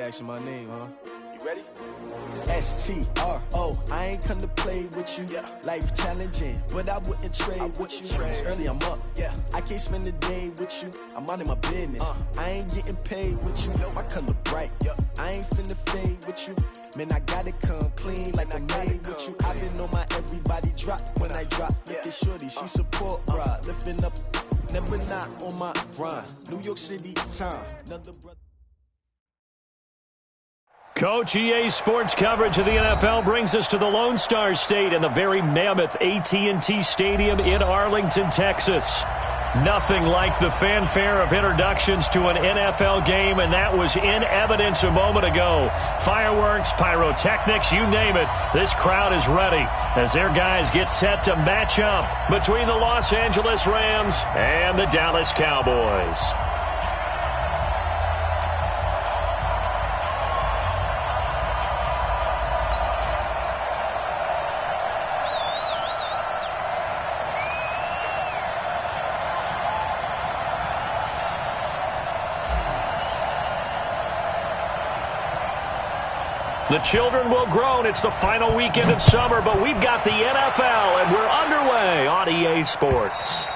asking my name, huh? You ready? STRO, I ain't come to play with you. Yeah. Life challenging, but I wouldn't trade with you. It's early, I'm up. Yeah. I can't spend the day with you. I'm minding my business. I ain't getting paid with you. My color bright. I ain't finna fade with you. Man, I gotta come clean like I made with you. I've been on my everybody drop when I drop. Look at shorty, she support, bruh. Lifting up, never not on my grind. New York City time. Another brother. Coach, EA Sports coverage of the NFL brings us to the Lone Star State and the very mammoth AT&T Stadium in Arlington, Texas. Nothing like the fanfare of introductions to an NFL game, and that was in evidence a moment ago. Fireworks, pyrotechnics, you name it. This crowd is ready as their guys get set to match up between the Los Angeles Rams and the Dallas Cowboys. The children will groan. It's the final weekend of summer, but we've got the NFL, and we're underway on EA Sports.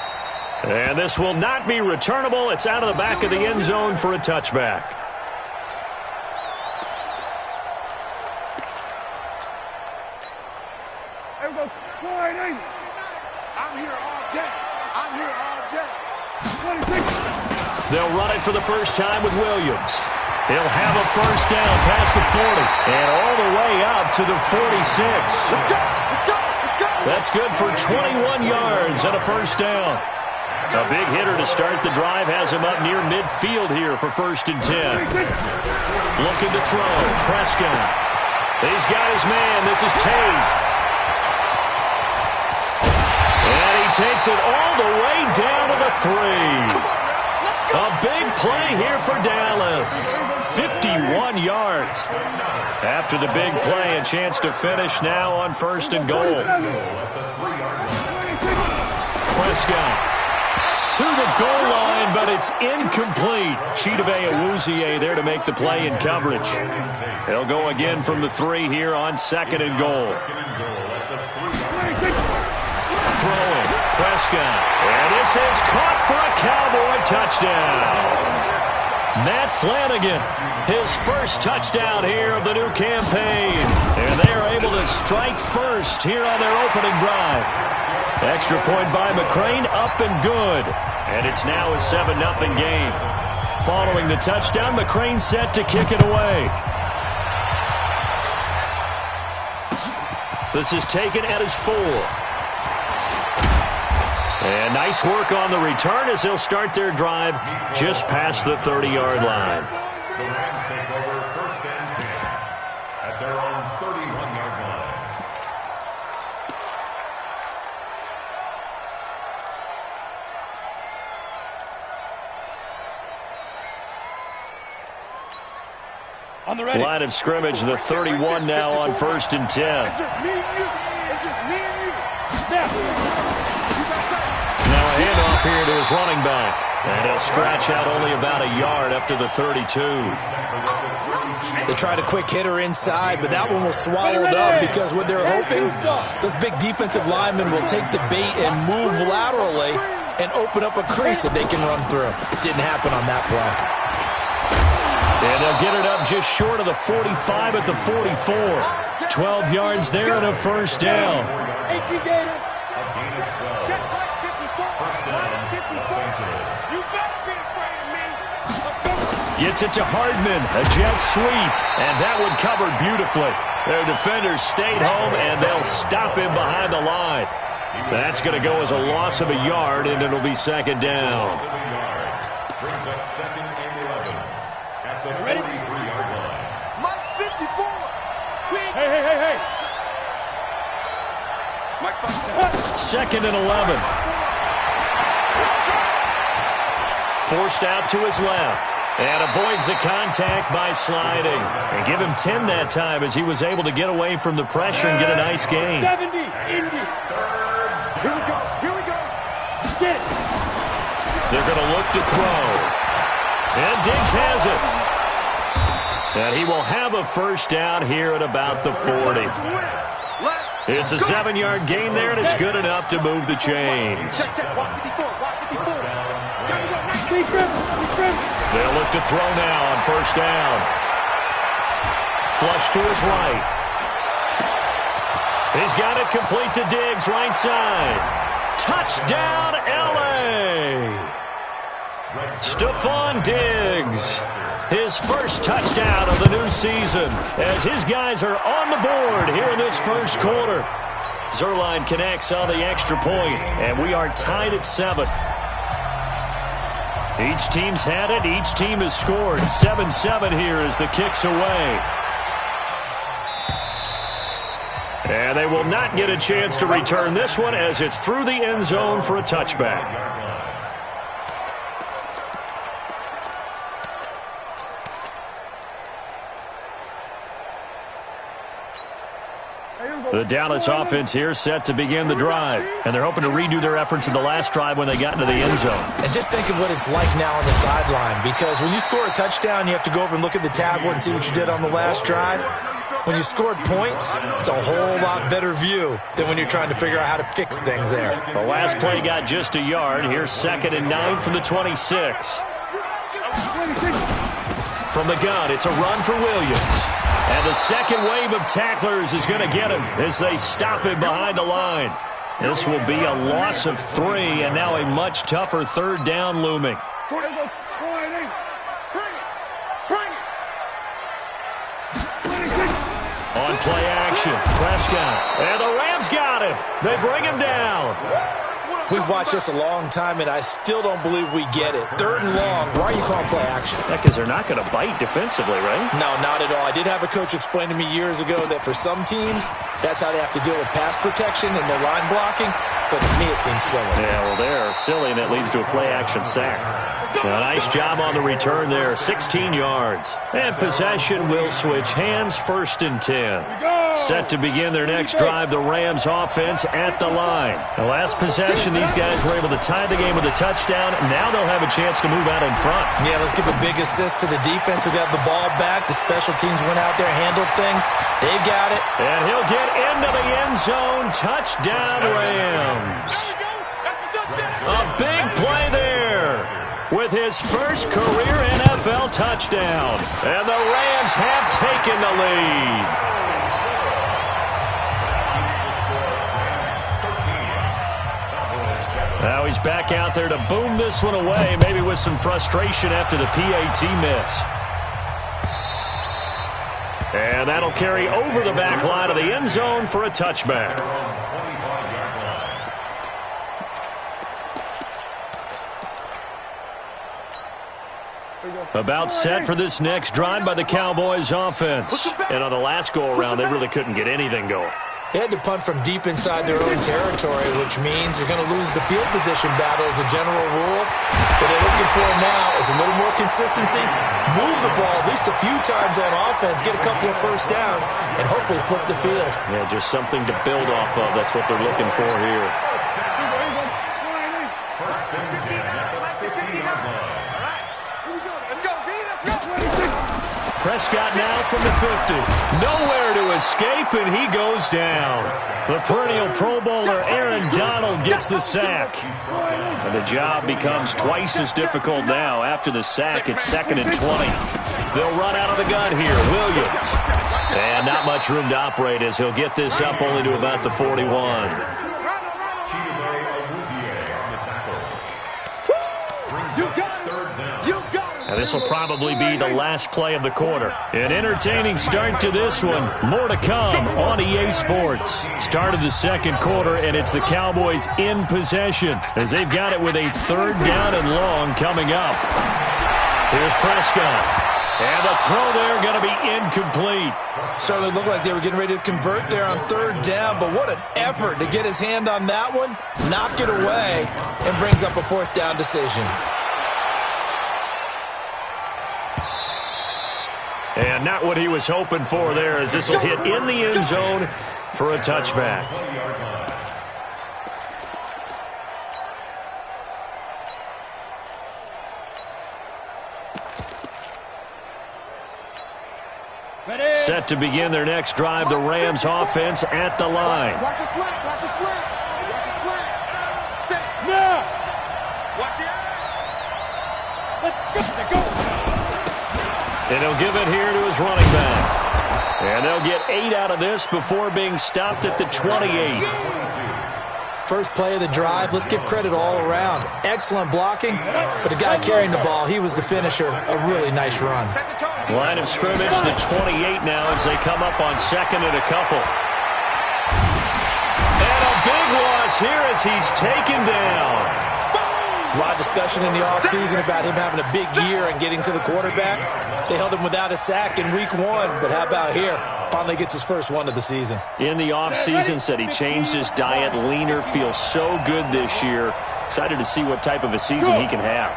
And this will not be returnable. It's out of the back of the end zone for a touchback. There we go. Sliding. I'm here all day. I'm here all day. 26. They'll run it for the first time with Williams. He'll have a first down past the 40 and all the way up to the 46. Let's go. Let's go. Let's go. That's good for 21 yards and a first down. A big hitter to start the drive has him up near midfield here for 1st and 10. Looking to throw. Prescott. He's got his man. This is Tate. And he takes it all the way down to the 3. A big play here for Dallas. 51 yards. After the big play, a chance to finish now on 1st and goal. Prescott to the goal line, but it's incomplete. Chidobe Awuzie there to make the play in coverage. They'll go again from the 3 here on 2nd and goal. Throwing. Prescott. And this is caught for a Cowboy touchdown. Matt Flanagan, his first touchdown here of the new campaign. And they are able to strike first here on their opening drive. Extra point by McCrane, up and good. And it's now a 7-0 game. Following the touchdown, McCrane set to kick it away. This is taken at his 4. And nice work on the return as they'll start their drive just past the 30-yard line. The Rams take over 1st and 10 at their own 31-yard line. On the ready. Line of scrimmage, the 31 now on 1st and 10. It's just me and you. It's just me and you. Snap. Now a handoff here to his running back. And he'll scratch out only about a yard up to the 32. They tried a quick hitter inside, but that one was swallowed up because what they're hoping, those big defensive linemen will take the bait and move laterally and open up a crease that they can run through. It didn't happen on that play. And they'll get it up just short of the 45 at the 44. 12 yards there and a first down. Gets it to Hardman, a jet sweep, and that one covered beautifully. Their defenders stayed home, and they'll stop him behind the line. That's going to go as a loss of a yard, and it'll be 2nd down. Brings up 2nd and 11 at the 43-yard line. Mike 54. Hey. Mike 54. 2nd and 11. Forced out to his left. And avoids the contact by sliding. And give him 10 that time as he was able to get away from the pressure and get a nice gain. 70. Indy. Here we go. Get it. They're going to look to throw. And Diggs has it. And he will have a first down here at about the 40. It's a 7-yard gain there, and it's good enough to move the chains. They'll look to throw now on first down. Flush to his right. He's got it complete to Diggs, right side. Touchdown, L.A. Stephon Diggs. His first touchdown of the new season as his guys are on the board here in this first quarter. Zuerlein connects on the extra point, and we are tied at 7. Each team's had it. Each team has scored. 7-7 here as the kick's away. And they will not get a chance to return this one as it's through the end zone for a touchback. The Dallas offense here set to begin the drive. And they're hoping to redo their efforts in the last drive when they got into the end zone. And just think of what it's like now on the sideline. Because when you score a touchdown, you have to go over and look at the tablet and see what you did on the last drive. When you scored points, it's a whole lot better view than when you're trying to figure out how to fix things there. The last play got just a yard. Here's 2nd and 9 from the 26. From the gun, it's a run for Williams. And the second wave of tacklers is going to get him as they stop him behind the line. This will be a loss of 3, and now a much tougher third down looming. On play action, Prescott. And the Rams got him. They bring him down. We've watched this a long time, and I still don't believe we get it. 3rd and long. Why are you calling play action? Because they're not going to bite defensively, right? No, not at all. I did have a coach explain to me years ago that for some teams, that's how they have to deal with pass protection and their line blocking. But to me, it seems silly. Yeah, well, they're silly, and it leads to a play action sack. A nice job on the return there, 16 yards. And possession will switch hands, 1st and 10. Set to begin their next drive, the Rams offense at the line. The last possession, these guys were able to tie the game with a touchdown. Now they'll have a chance to move out in front. Yeah, let's give a big assist to the defense who got the ball back. The special teams went out there, handled things. They got it. And he'll get into the end zone. Touchdown, Rams. A big play there with his first career NFL touchdown. And the Rams have taken the lead. Now he's back out there to boom this one away, maybe with some frustration after the PAT miss. And that'll carry over the back line of the end zone for a touchback. About set for this next drive by the Cowboys offense. And on the last go-around, they really couldn't get anything going. They had to punt from deep inside their own territory, which means you're going to lose the field position battle as a general rule. What they're looking for now is a little more consistency, move the ball at least a few times on offense, get a couple of first downs, and hopefully flip the field. Yeah, just something to build off of. That's what they're looking for here. Prescott now from the 50. Nowhere to escape, and he goes down. The perennial Pro Bowler Aaron Donald gets the sack. And the job becomes twice as difficult now. After the sack, it's 2nd and 20. They'll run out of the gun here. Williams. And not much room to operate as he'll get this up only to about the 41. And this will probably be the last play of the quarter. An entertaining start to this one. More to come on EA Sports. Start of the second quarter, and it's the Cowboys in possession as they've got it with a 3rd down and long coming up. Here's Prescott. And the throw there going to be incomplete. Certainly looked like they were getting ready to convert there on 3rd down, but what an effort to get his hand on that one, knock it away, and brings up a 4th down decision. And not what he was hoping for there, as this will hit in the end zone for a touchback. Set to begin their next drive, the Rams offense at the line. Watch a slant, watch a slant. Watch a slant. Set. Now. Watch the Let's go. And he'll give it here to his running back. And they'll get 8 out of this before being stopped at the 28. First play of the drive, let's give credit all around. Excellent blocking, but the guy carrying the ball, he was the finisher. A really nice run. Line of scrimmage, the 28 now as they come up on second and a couple. And a big loss here as he's taken down. There's a lot of discussion in the offseason about him having a big year and getting to the quarterback. They held him without a sack in week 1, but how about here? Finally gets his first one of the season. In the offseason, said he changed his diet, leaner, feels so good this year. Excited to see what type of a season he can have.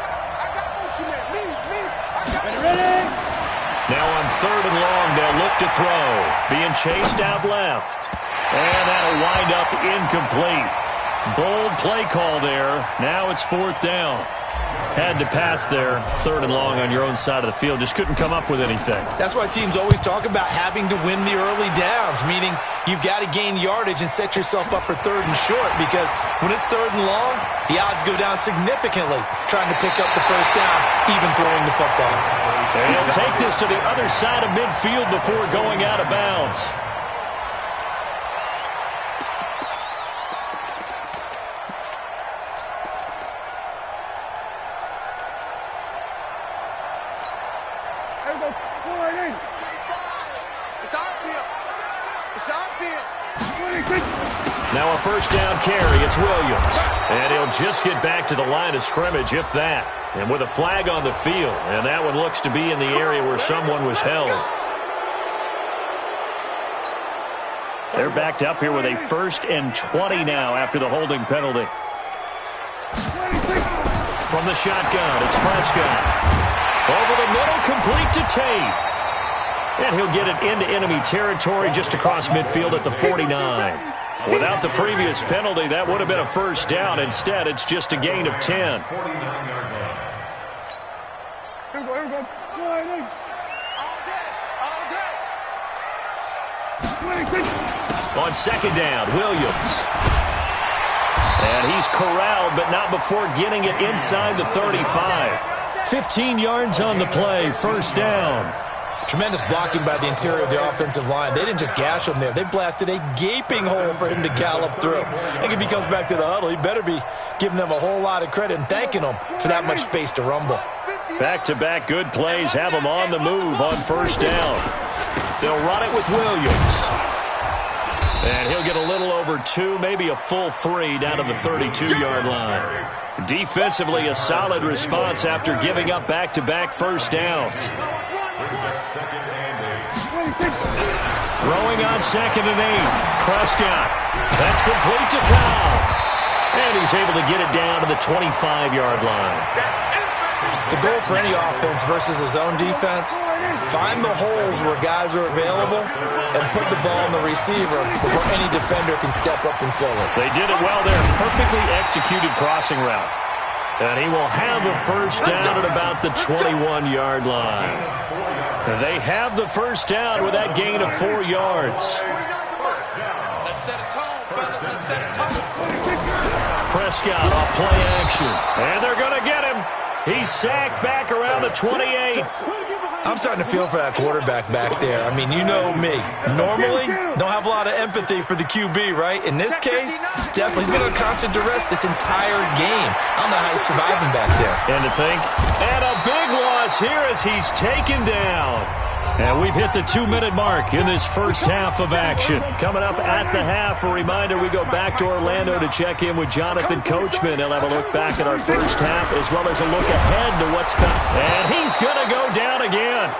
Now on 3rd and long, they'll look to throw. Being chased out left. And that'll wind up incomplete. Bold play call there. Now it's 4th down. Had to pass there, 3rd and long on your own side of the field. Just couldn't come up with anything. That's why teams always talk about having to win the early downs, meaning you've got to gain yardage and set yourself up for 3rd and short, because when it's 3rd and long, the odds go down significantly trying to pick up the first down, even throwing the football. And he'll take this to the other side of midfield before going out of bounds. Now a first down carry, it's Williams. And he'll just get back to the line of scrimmage, if that. And with a flag on the field, and that one looks to be in the area where someone was held. They're backed up here with a 1st and 20 now after the holding penalty. From the shotgun, it's Prescott. Over the middle, complete to Tate. And he'll get it into enemy territory just across midfield at the 49. Without the previous penalty, that would have been a first down. Instead, it's just a gain of 10. On 2nd down, Williams. And he's corralled, but not before getting it inside the 35. 15 yards on the play, first down. Tremendous blocking by the interior of the offensive line. They didn't just gash him there. They blasted a gaping hole for him to gallop through. I think if he comes back to the huddle, he better be giving them a whole lot of credit and thanking them for that much space to rumble. Back-to-back good plays have them on the move on first down. They'll run it with Williams. And he'll get a little over 2, maybe a full 3 down to the 32-yard line. Defensively, a solid response after giving up back-to-back first downs. Throwing on 2nd and 8. Prescott. That's complete to Kyle. And he's able to get it down to the 25-yard line. The goal for any offense versus his own defense, find the holes where guys are available and put the ball on the receiver before any defender can step up and fill it. They did it well there. Perfectly executed crossing route. And he will have a first down at about the 21-yard line. And they have the first down with that gain of 4 yards. Let's set a tone, fellas. Let's set a tone. Prescott off play action. And they're going to get him. He's sacked back around the 28. I'm starting to feel for that quarterback back there. I mean, you know me. Normally, don't have a lot of empathy for the QB, right? In this case, definitely. He's been under constant duress this entire game. I don't know how he's surviving back there. And to think, and a big loss here as he's taken down. And we've hit the 2-minute mark in this first half of action. Coming up at the half, a reminder, we go back to Orlando to check in with Jonathan Coachman. He'll have a look back at our first half as well as a look ahead to what's coming. And he's going to go down again.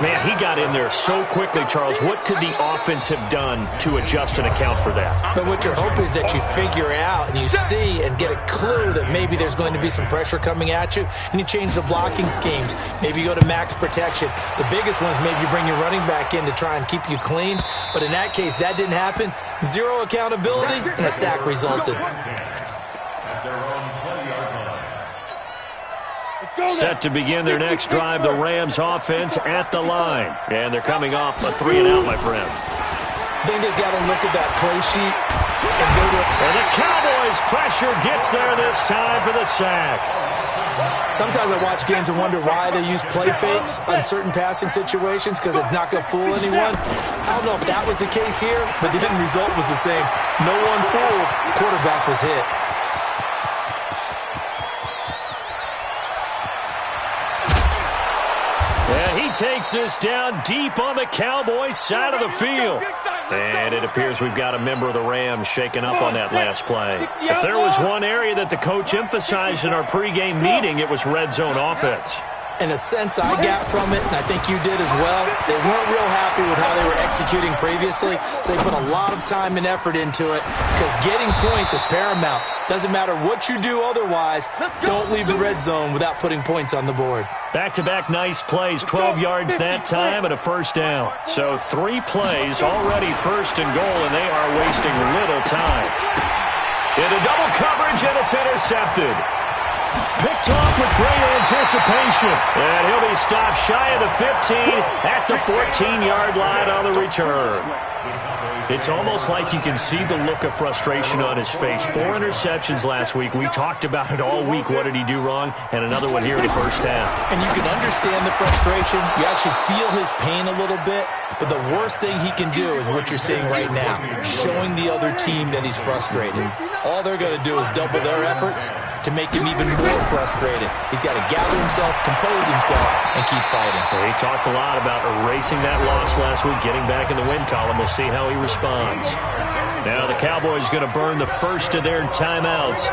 Man, he got in there so quickly, Charles. What could the offense have done to adjust and account for that? But what you're hoping is that you figure out and you see and get a clue that maybe there's going to be some pressure coming at you, and you change the blocking schemes. Maybe you go to max protection. The biggest one is maybe you bring your running back in to try and keep you clean. But in that case, that didn't happen. Zero accountability, and a sack resulted. Let's go. Set to begin their next drive, the Rams offense at the line. And they're coming off a 3-and-out, my friend. I think they've got to look at that play sheet and go to... And the Cowboys' pressure gets there this time for the sack. Sometimes I watch games and wonder why they use play fakes on certain passing situations, because it's not going to fool anyone. I don't know if that was the case here, but the end result was the same. No one fooled. The quarterback was hit. And he takes this down deep on the Cowboys' side of the field. And it appears we've got a member of the Rams shaken up on that last play. If there was one area that the coach emphasized in our pregame meeting, it was red zone offense. In a sense, I got from it, and I think you did as well, they weren't real happy with how they were executing previously, so they put a lot of time and effort into it, because getting points is paramount. Doesn't matter what you do otherwise, don't leave the red zone without putting points on the board. Back-to-back nice plays, 12 yards that time and a first down. So 3 plays, already first and goal, and they are wasting little time. Into double coverage, and it's intercepted. Picked off with great anticipation. And he'll be stopped shy of the 15 at the 14-yard line on the return. It's almost like you can see the look of frustration on his face. 4 interceptions last week. We talked about it all week. What did he do wrong? And another one here in the first half. And you can understand the frustration. You actually feel his pain a little bit. But the worst thing he can do is what you're seeing right now, showing the other team that he's frustrated. All they're going to do is double their efforts to make him even more frustrated. He's got to gather himself, compose himself, and keep fighting. Well, he talked a lot about erasing that loss last week, getting back in the win column. We'll see how he responds. Now the Cowboys going to burn the first of their timeouts,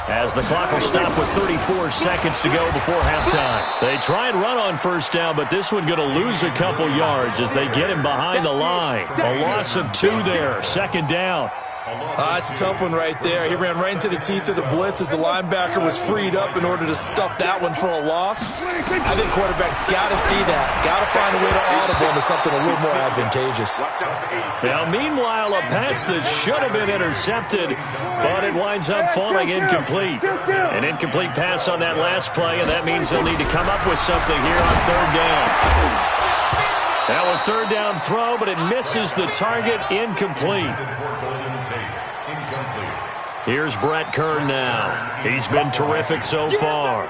as the clock will stop with 34 seconds to go before halftime. They try and run on first down, but this one going to lose a couple yards as they get him behind the line. A loss of 2 there, second down. It's a tough one right there. He ran right into the teeth of the blitz as the linebacker was freed up in order to stuff that one for a loss. I think quarterbacks got to see that. Got to find a way to audible into something a little more advantageous. Now, meanwhile, a pass that should have been intercepted, but it winds up falling incomplete. An incomplete pass on that last play, and that means they'll need to come up with something here on third down. Now a third down throw, but it misses the target, incomplete. Here's Brett Kern now. He's been terrific so far.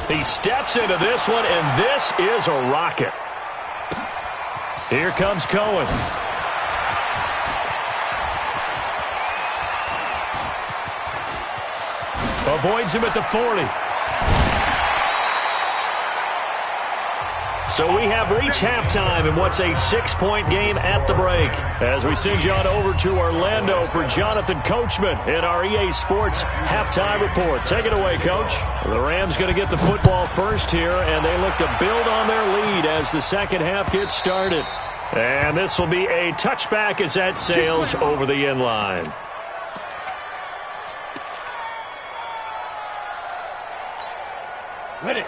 He steps into this one, and this is a rocket. Here comes Cohen. Avoids him at the 40. So we have reached halftime in what's a 6-point game at the break. As we send you on over to Orlando for Jonathan Coachman in our EA Sports Halftime Report. Take it away, Coach. The Rams going to get the football first here, and they look to build on their lead as the second half gets started. And this will be a touchback as that sails over the end line.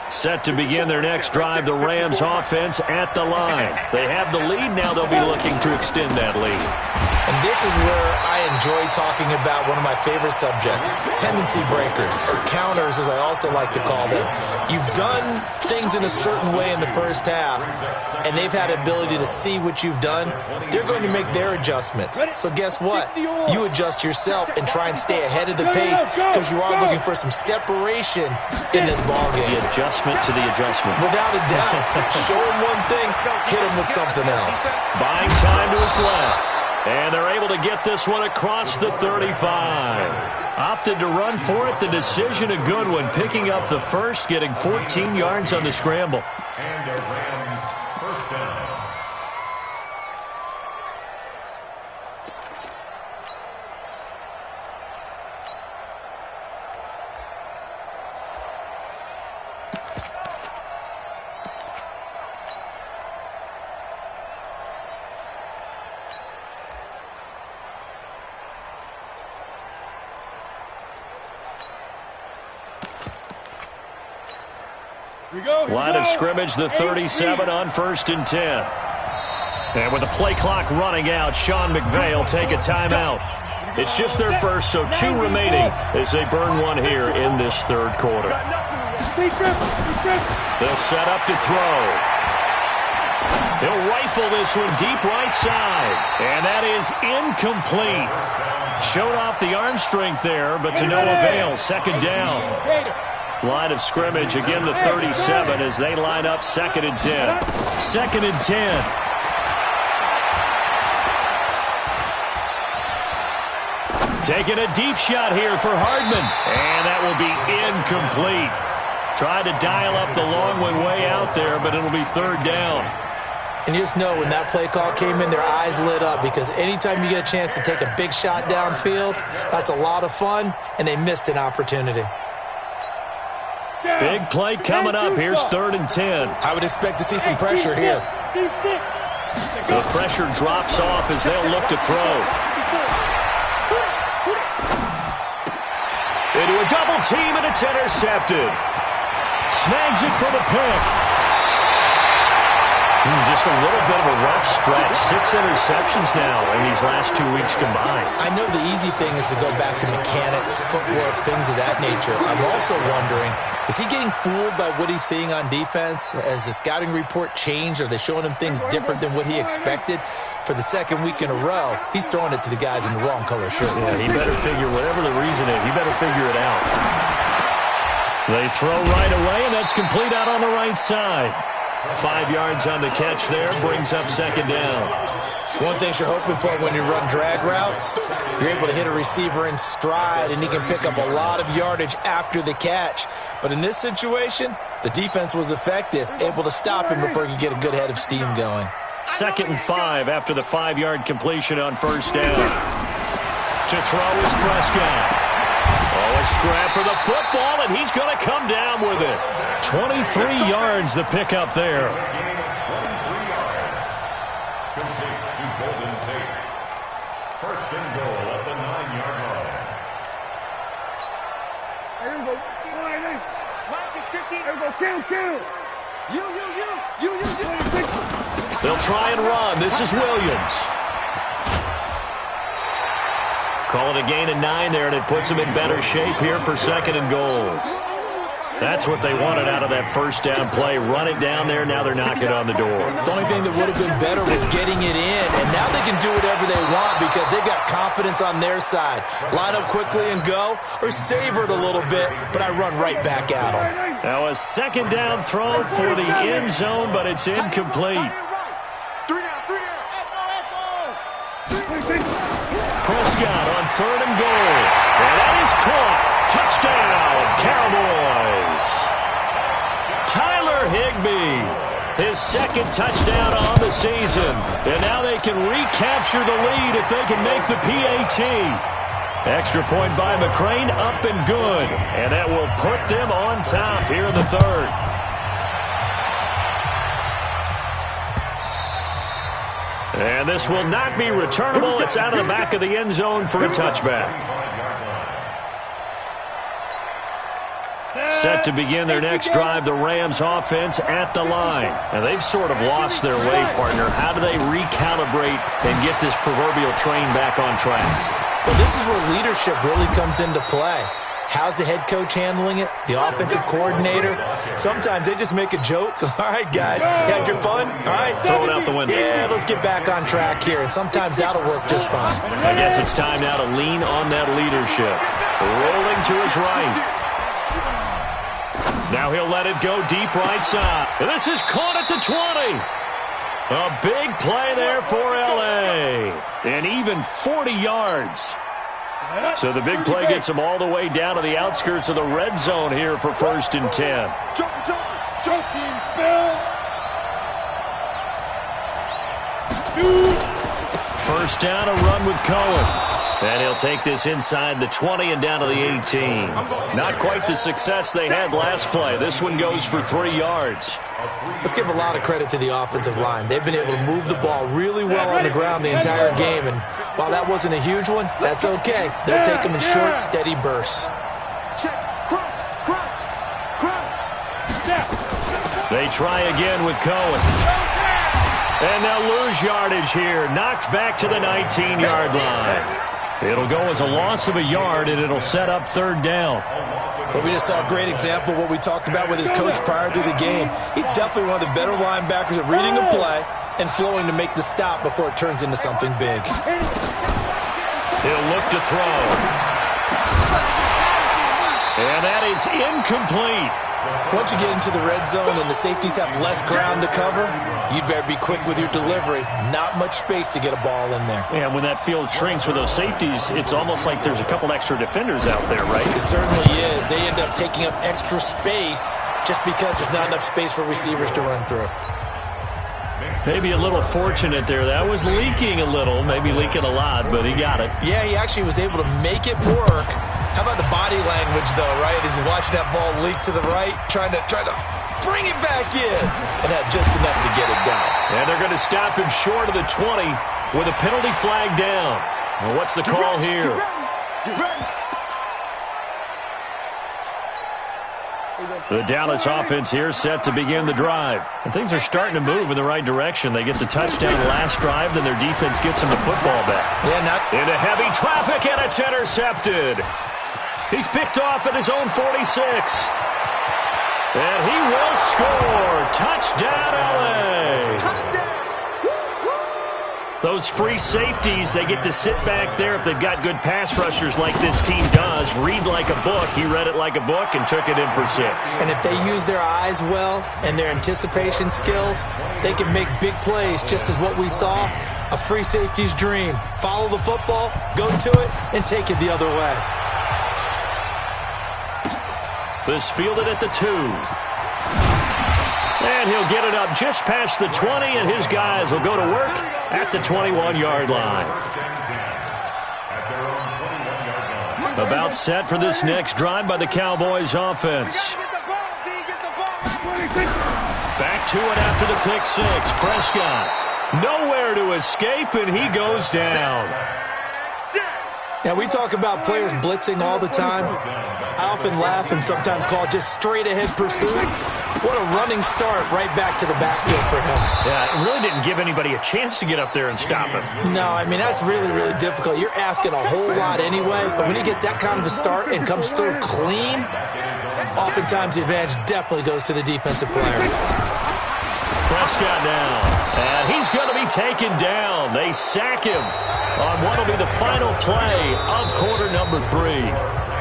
Set to begin their next drive, the Rams offense at the line. They have the lead now. They'll be looking to extend that lead. And this is where I enjoy talking about one of my favorite subjects, tendency breakers, or counters as I also like to call them. You've done things in a certain way in the first half, and they've had ability to see what you've done. They're going to make their adjustments. So guess what? You adjust yourself and try and stay ahead of the pace because you are looking for some separation in this ballgame. The adjustment to the adjustment. Without a doubt. Show him one thing, hit him with something else. Buying time to his left. And they're able to get this one across the 35. Opted to run for it. The decision a good one. Picking up the first, getting 14 yards on the scramble. And a Rams first down. Line of scrimmage, the 37 on 1st and 10. And with the play clock running out, Sean McVay will take a timeout. It's just their first, so 2 remaining as they burn one here in this third quarter. They'll set up to throw. He'll rifle this one deep right side. And that is incomplete. Showed off the arm strength there, but to no avail. Second down. Line of scrimmage, again the 37 as they line up 2nd and 10. 2nd and 10. Taking a deep shot here for Hardman. And that will be incomplete. Tried to dial up the long one way out there, but it'll be 3rd down. And you just know when that play call came in, their eyes lit up because anytime you get a chance to take a big shot downfield, that's a lot of fun, and they missed an opportunity. Big play coming up. Here's 3rd and 10. I would expect to see some pressure here. The pressure drops off as they'll look to throw. Into a double team, and it's intercepted. Snags it for the pick. Just a little bit of a rough stretch. 6 interceptions now in these last 2 weeks combined. I know the easy thing is to go back to mechanics, footwork, things of that nature. I'm also wondering, is he getting fooled by what he's seeing on defense? Has the scouting report changed? Are they showing him things different than what he expected? For the 2nd week in a row, he's throwing it to the guys in the wrong color shirts. Yeah, he better figure, whatever the reason is, he better figure it out. They throw right away, and that's complete out on the right side. 5 yards on the catch there, brings up 2nd down. One thing you're hoping for when you run drag routes, you're able to hit a receiver in stride, and he can pick up a lot of yardage after the catch. But in this situation, the defense was effective, able to stop him before he could get a good head of steam going. 2nd and 5 after the 5-yard completion on 1st down. To throw is Prescott. Oh, a scrap for the football, and he's going to come down with it. 23 yards the pickup there. First and goal at the 9-yard line. They'll try and run. This is Williams. Call it a gain of 9 there, and it puts them in better shape here for 2nd and goal. That's what they wanted out of that 1st down play. Run it down there. Now they're knocking on the door. The only thing that would have been better was getting it in, and now they can do whatever they want because they've got confidence on their side. Line up quickly and go, or savor it a little bit, but I run right back at them. Now a 2nd down throw for the end zone, but it's incomplete. Prescott on 3rd and goal. And that is caught. Touchdown, Cowboys. Tyler Higbee, his 2nd touchdown on the season. And now they can recapture the lead if they can make the PAT. Extra point by McCrane, up and good. And that will put them on top here in the 3rd. And this will not be returnable. It's out of the back of the end zone for a touchback. Set to begin their next drive, the Rams offense at the line. And they've sort of lost their way, partner. How do they recalibrate and get this proverbial train back on track? Well, this is where leadership really comes into play. How's the head coach handling it? The offensive coordinator? Sometimes they just make a joke. All right, guys, you had your fun? All right. Throw it out the window. Yeah, let's get back on track here. And sometimes that'll work just fine. I guess it's time now to lean on that leadership. Rolling to his right. Now he'll let it go deep right side. This is caught at the 20. A big play there for L.A. And even 40 yards. So the big play gets them all the way down to the outskirts of the red zone here for 1st and 10. First down, a run with Cohen. And he'll take this inside the 20 and down to the 18. Not quite the success they had last play. This one goes for 3 yards. Let's give a lot of credit to the offensive line. They've been able to move the ball really well on the ground the entire game. And while that wasn't a huge one, that's okay. They'll take them in short, steady bursts. They try again with Cohen. And they'll lose yardage here. Knocked back to the 19-yard line. It'll go as a loss of a yard, and it'll set up third down. Well, we just saw a great example of what we talked about with his coach prior to the game. He's definitely one of the better linebackers at reading a play and flowing to make the stop before it turns into something big. He'll look to throw. And that is incomplete. Once you get into the red zone and the safeties have less ground to cover, you better be quick with your delivery. Not much space to get a ball in there. And when that field shrinks with those safeties, it's almost like there's a couple extra defenders out there, right? It certainly is. They end up taking up extra space just because there's not enough space for receivers to run through. Maybe a little fortunate there. That was leaking a little, maybe leaking a lot, but he got it. Yeah, he actually was able to make it work. How about the body language, though, right? As he's watching that ball leak to the right, trying to bring it back in, and had just enough to get it done. And they're going to stop him short of the 20 with a penalty flag down. Well, what's the call here? You ready? The Dallas offense here set to begin the drive. And things are starting to move in the right direction. They get the touchdown last drive, then their defense gets them the football back. Yeah, into heavy traffic, and it's intercepted. He's picked off at his own 46. And he will score. Touchdown, LA. Touchdown. Those free safeties, they get to sit back there if they've got good pass rushers like this team does. Read like a book. He read it like a book and took it in for 6. And if they use their eyes well and their anticipation skills, they can make big plays, just as what we saw. A free safety's dream. Follow the football, go to it, and take it the other way. This fielded at the 2. And he'll get it up just past the 20, and his guys will go to work at the 21-yard line. About set for this next drive by the Cowboys offense. Back to it after the pick 6. Prescott nowhere to escape, and he goes down. Now, we talk about players blitzing all the time. I often laugh and sometimes call it just straight-ahead pursuit. What a running start right back to the backfield for him. Yeah, it really didn't give anybody a chance to get up there and stop him. No, I mean, that's really, really difficult. You're asking a whole lot anyway, but when he gets that kind of a start and comes through clean, oftentimes the advantage definitely goes to the defensive player. Prescott now, and he's going to be taken down. They sack him on what will be the final play of quarter number 3.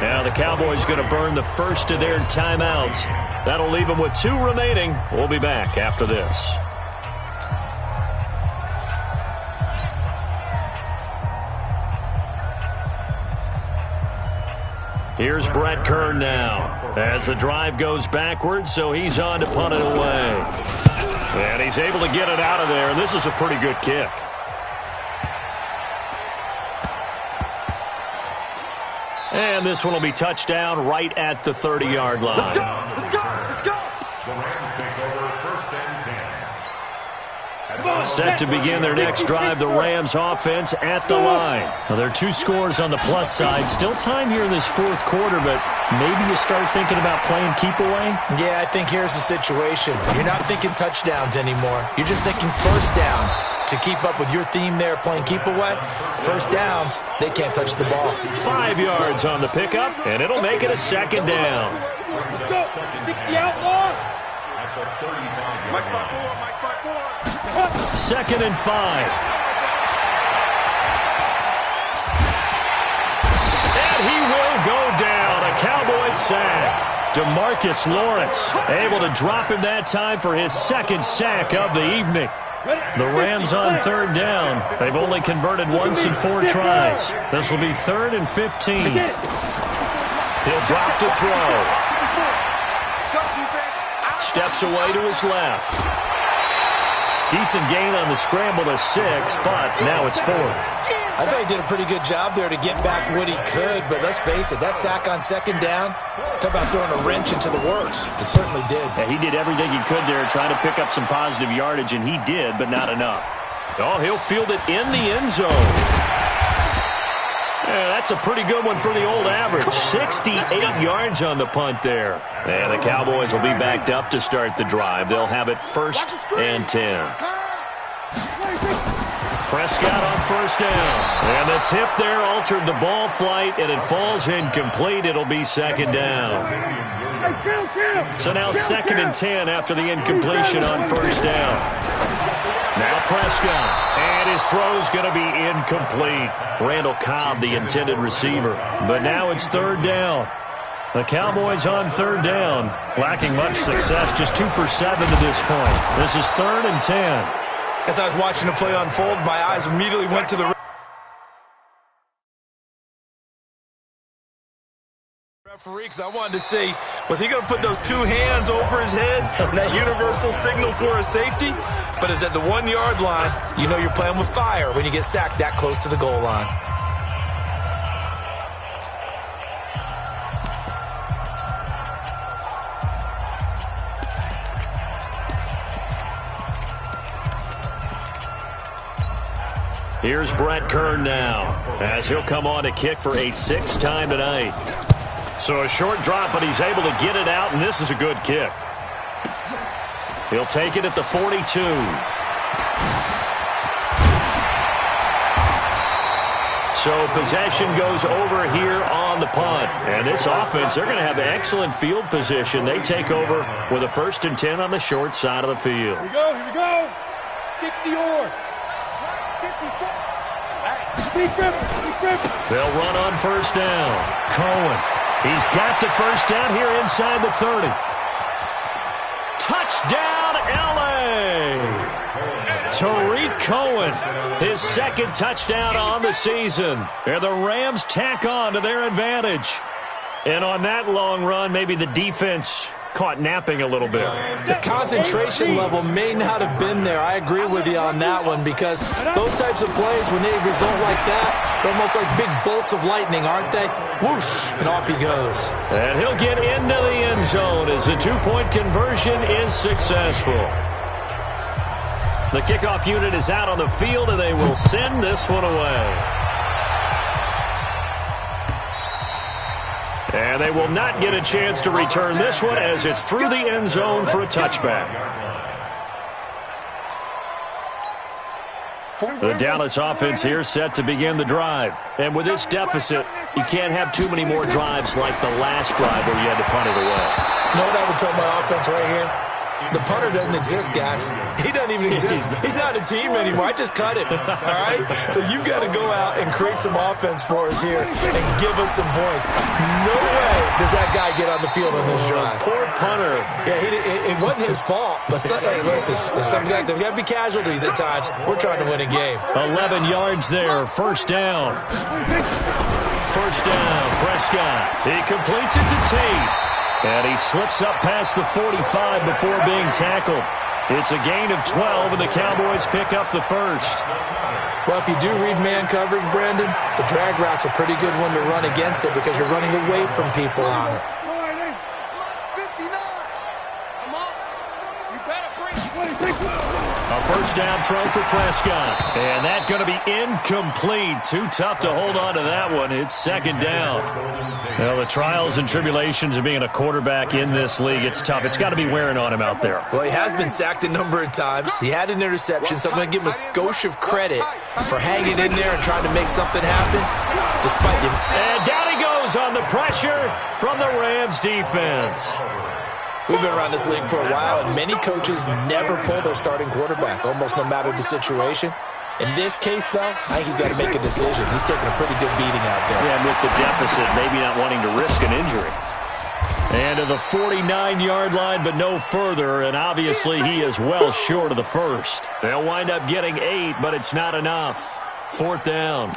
Now the Cowboys going to burn the first of their timeouts. That'll leave them with 2 remaining. We'll be back after this. Here's Brett Kern now as the drive goes backwards, so he's on to punt it away. And he's able to get it out of there, and this is a pretty good kick. And this one will be touchdown right at the 30-yard line. Let's go. The Rams take over first and 10. Set to begin their next drive, the Rams offense at the line. Now, there are 2 scores on the plus side. Still time here in this 4th quarter, but maybe you start thinking about playing keep away? Yeah, I think here's the situation. You're not thinking touchdowns anymore. You're just thinking first downs. To keep up with your theme there, playing keep away, first downs, they can't touch the ball. 5 yards on the pickup, and it'll make it a 2nd down. Let's go. 60 outlaw. Mike 5-4, Mike 5-4. 2nd and 5. And he will go down. A Cowboys sack. DeMarcus Lawrence able to drop him that time for his 2nd sack of the evening. The Rams on 3rd down. They've only converted once in 4 tries. This will be 3rd and 15. He'll drop to throw. Steps away to his left. Decent gain on the scramble to 6, but now it's 4th. I thought he did a pretty good job there to get back what he could, but let's face it, that sack on 2nd down, talk about throwing a wrench into the works. It certainly did. Yeah, he did everything he could there, trying to pick up some positive yardage, and he did, but not enough. Oh, he'll field it in the end zone. Yeah, that's a pretty good one for the old average. 68 yards on the punt there. And the Cowboys will be backed up to start the drive. They'll have it 1st and 10. Prescott on first down. And the tip there altered the ball flight, and it falls incomplete. It'll be second down. So now second and 10 after the incompletion on first down. Now Prescott, and his throw's going to be incomplete. Randall Cobb, the intended receiver. But now it's third down. The Cowboys on third down, lacking much success, just 2 for 7 to this point. This is third and 10. As I was watching the play unfold, my eyes immediately went to the referee because I wanted to see, was he going to put those 2 hands over his head and that universal signal for a safety? But it's at the 1-yard line. You know you're playing with fire when you get sacked that close to the goal line. Here's Brett Kern now, as he'll come on to kick for a 6th time tonight. So a short drop, but he's able to get it out, and this is a good kick. He'll take it at the 42. So possession goes over here on the punt. And this offense, they're going to have excellent field position. They take over with a 1st and 10 on the short side of the field. Here we go, here we go. 60-yard. They'll run on first down. Cohen. He's got the first down here inside the 30. Touchdown, L.A. Tariq Cohen, his 2nd touchdown on the season. And the Rams tack on to their advantage. And on that long run, maybe the defense caught napping a little bit. The concentration level may not have been there. I agree with you on that one because those types of plays, when they result like that, they're almost like big bolts of lightning, aren't they? Whoosh, and off he goes. And he'll get into the end zone as the 2-point conversion is successful. The kickoff unit is out on the field, and they will send this one away. And they will not get a chance to return this one as it's through the end zone for a touchback. The Dallas offense here set to begin the drive. And with this deficit, you can't have too many more drives like the last drive where you had to punt it away. You know what I would tell my offense right here? The punter doesn't exist, guys. He doesn't even exist. He's not a team anymore. I just cut him, all right? So you've got to go out and create some offense for us here and give us some points. No way does that guy get on the field on this drive. Poor punter. Yeah, it wasn't his fault. But, hey, listen, there's got to be casualties at times. We're trying to win a game. 11 yards there, first down. First down, Prescott. He completes it to Tate. And he slips up past the 45 before being tackled. It's a gain of 12, and the Cowboys pick up the first. Well, if you do read man coverage, Brandon, the drag route's a pretty good one to run against it because you're running away from people on it. A first down throw for Prescott. And that's going to be incomplete. Too tough to hold on to that one. It's second down. Well, the trials and tribulations of being a quarterback in this league, it's tough. It's got to be wearing on him out there. Well, he has been sacked a number of times. He had an interception, so I'm going to give him a skosh of credit for hanging in there and trying to make something happen. Despite him. And down he goes on the pressure from the Rams defense. We've been around this league for a while, and many coaches never pull their starting quarterback, almost no matter the situation. In this case, though, I think he's got to make a decision. He's taking a pretty good beating out there. Yeah, and with the deficit, maybe not wanting to risk an injury. And to the 49-yard line, but no further, and obviously he is well short of the first. They'll wind up getting 8, but it's not enough. Fourth down.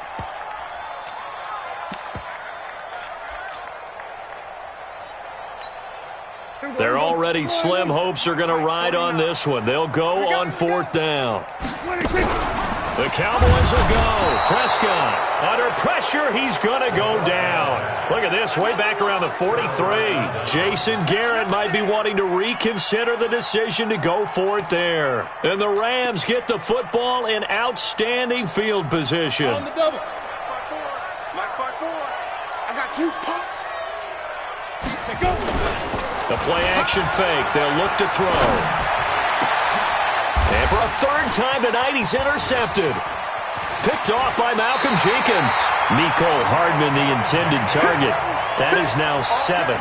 Their already slim hopes are going to ride on this one. They'll go on fourth down. The Cowboys will go. Prescott under pressure. He's going to go down. Look at this, way back around the 43. Jason Garrett might be wanting to reconsider the decision to go for it there. And the Rams get the football in outstanding field position. On the double. Max 5-4. I got you. Pop. Take over. The play-action fake. They'll look to throw. And for a third time tonight, he's intercepted. Picked off by Malcolm Jenkins. Mecole Hardman, the intended target. That is now 7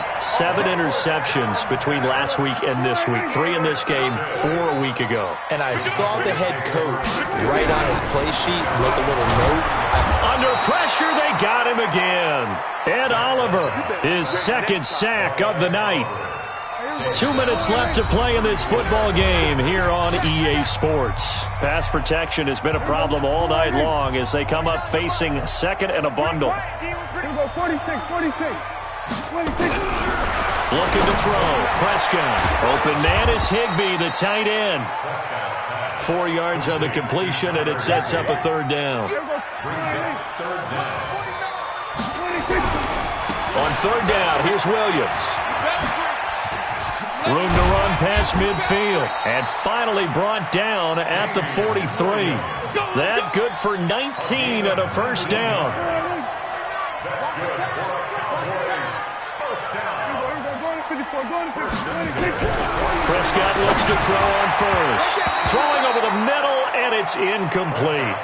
interceptions between last week and this week. 3 in this game, 4 a week ago. And I saw the head coach write on his play sheet, make a little note. Under pressure, they got him again. Ed Oliver, his second sack of the night. 2 minutes left to play in this football game here on EA Sports. Pass protection has been a problem all night long as they come up facing second and a bundle. 46. Looking to throw. Prescott. Open man is Higbee, the tight end. 4 yards on the completion, and it sets up a third down. On third down, here's Williams. Room to run past midfield. And finally brought down at the 43. That good for 19 and a first down. Prescott looks to throw on first. Throwing over the middle, and it's incomplete.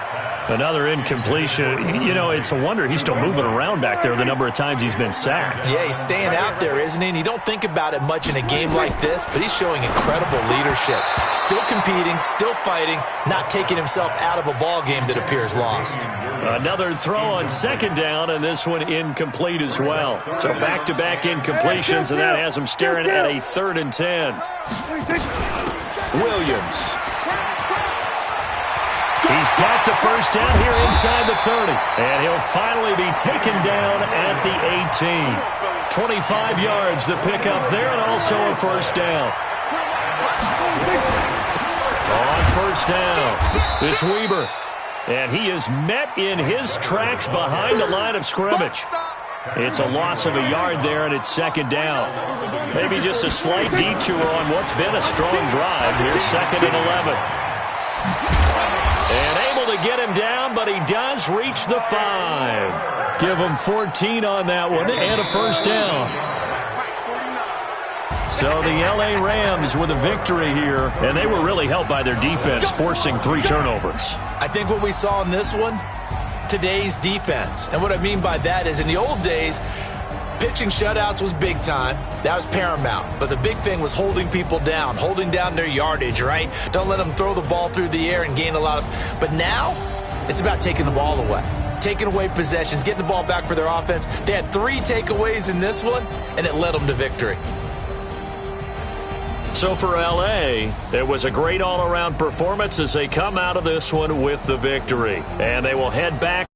Another incompletion. You know, it's a wonder he's still moving around back there the number of times he's been sacked. Yeah, he's staying out there, isn't he? And you don't think about it much in a game like this, but he's showing incredible leadership. Still competing, still fighting, not taking himself out of a ball game that appears lost. Another throw on second down, and this one incomplete as well. So back-to-back incompletions, and that has him staring at a 3rd and 10. Williams. He's got the first down here inside the 30. And he'll finally be taken down at the 18. 25 yards the pickup there, and also a first down. On first down, it's Weber. And he is met in his tracks behind the line of scrimmage. It's a loss of a yard there, and it's second down. Maybe just a slight detour on what's been a strong drive. Here's 2nd and 11. And able to get him down, but he does reach the 5. Give him 14 on that one and a first down. So the L.A. Rams with a victory here, and they were really helped by their defense, forcing 3 turnovers. I think what we saw in this one, today's defense. And what I mean by that is in the old days, pitching shutouts was big time. That was paramount. But the big thing was holding people down, holding down their yardage, right? Don't let them throw the ball through the air and gain a lot of... But now, it's about taking the ball away. Taking away possessions, getting the ball back for their offense. They had 3 takeaways in this one, and it led them to victory. So for L.A., it was a great all-around performance as they come out of this one with the victory. And they will head back